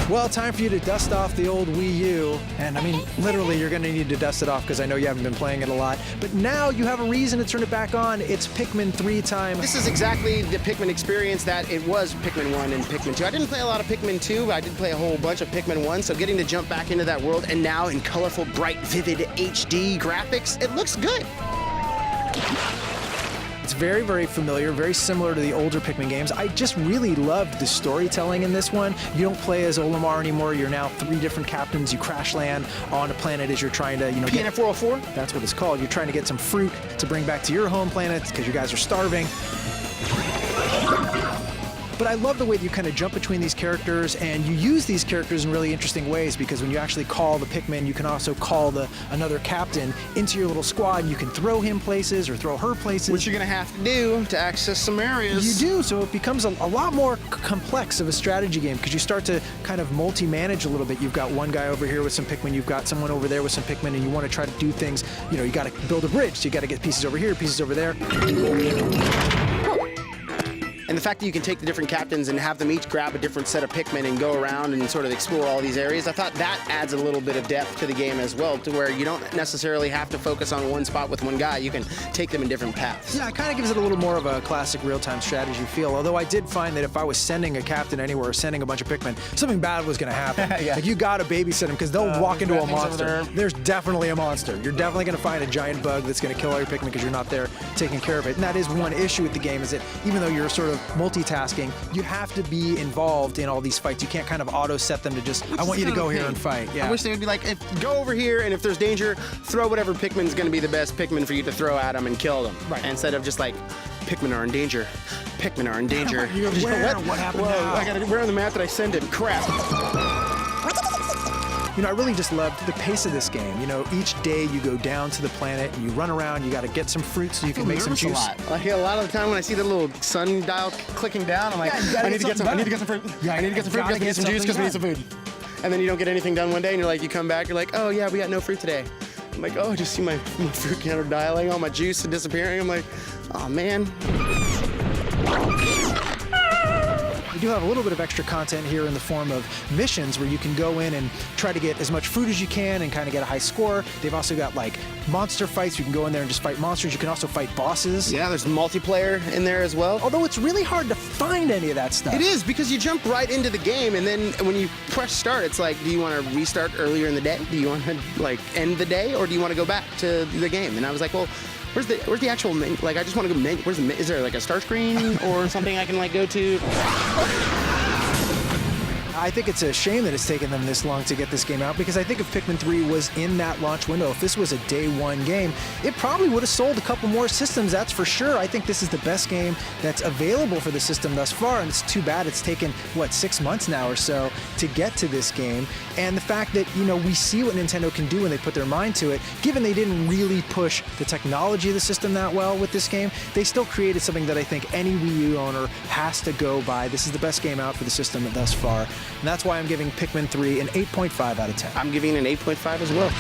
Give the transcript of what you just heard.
Well, time for you to dust off the old Wii U. And I mean, literally, you're going to need to dust it off because I know you haven't been playing it a lot. But now you have a reason to turn it back on. It's Pikmin 3 time. This is exactly the Pikmin experience that it was Pikmin 1 and Pikmin 2. I didn't play a lot of Pikmin 2, but I did play a whole bunch of Pikmin 1. So getting to jump back into that world, and now in colorful, bright, vivid HD graphics, it looks good. It's very, very familiar, very similar to the older Pikmin games. I just really loved the storytelling in this one. You don't play as Olimar anymore. You're now 3 different captains. You crash land on a planet as you're trying to, Planet 404? That's what it's called. You're trying to get some fruit to bring back to your home planet because you guys are starving. But I love the way that you kind of jump between these characters, and you use these characters in really interesting ways, because when you actually call the Pikmin, you can also call another captain into your little squad, and you can throw him places or throw her places. Which you're going to have to do to access some areas. You do, so it becomes a lot more complex of a strategy game, because you start to kind of multi-manage a little bit. You've got one guy over here with some Pikmin, you've got someone over there with some Pikmin, and you want to try to do things, you got to build a bridge, so you got to get pieces over here, pieces over there. And the fact that you can take the different captains and have them each grab a different set of Pikmin and go around and sort of explore all these areas, I thought that adds a little bit of depth to the game as well, to where you don't necessarily have to focus on one spot with one guy. You can take them in different paths. Yeah, it kind of gives it a little more of a classic real-time strategy feel, although I did find that if I was sending a captain anywhere or sending a bunch of Pikmin, something bad was going to happen. Yeah. Like, you got to babysit them, because they'll walk into a monster. There. There's definitely a monster. You're definitely going to find a giant bug that's going to kill all your Pikmin because you're not there taking care of it. And that is one issue with the game, is that even though you're sort of multitasking, you have to be involved in all these fights. You can't kind of auto-set them to just, I want you to go here and fight. Yeah. I wish they would be like, go over here, and if there's danger, throw whatever Pikmin's going to be the best Pikmin for you to throw at them and kill them. Right. Instead of just like, Pikmin are in danger. Pikmin are in danger. What happened now? Where on the map did I send it? Crap. I really just loved the pace of this game. Each day you go down to the planet and you run around, you got to get some fruit so you can make some juice. Like, a lot of the time when I see the little sundial clicking down, I'm like, I need to get some fruit. Yeah, I need to get some fruit because we need some juice because we need some food. And then you don't get anything done one day, and you're like, you come back, you're like, oh yeah, we got no fruit today. I'm like, oh, I just see my fruit counter dialing, all my juice and disappearing. I'm like, oh man. We do have a little bit of extra content here in the form of missions where you can go in and try to get as much fruit as you can and kind of get a high score. They've also got like monster fights. You can go in there and just fight monsters. You can also fight bosses. Yeah, there's multiplayer in there as well. Although it's really hard to find any of that stuff. It is, because you jump right into the game, and then when you press start, it's like, do you want to restart earlier in the day? Do you want to like end the day, or do you want to go back to the game? And I was like, well, where's the actual menu? Like, I just want to go menu. Is there like a start screen or something I can like go to? I think it's a shame that it's taken them this long to get this game out, because I think if Pikmin 3 was in that launch window, if this was a day one game, it probably would have sold a couple more systems, that's for sure. I think this is the best game that's available for the system thus far, and it's too bad it's taken, 6 months now or so to get to this game. And the fact that, we see what Nintendo can do when they put their mind to it, given they didn't really push the technology of the system that well with this game, they still created something that I think any Wii U owner has to go by. This is the best game out for the system thus far. And that's why I'm giving Pikmin 3 an 8.5 out of 10. I'm giving it an 8.5 as well.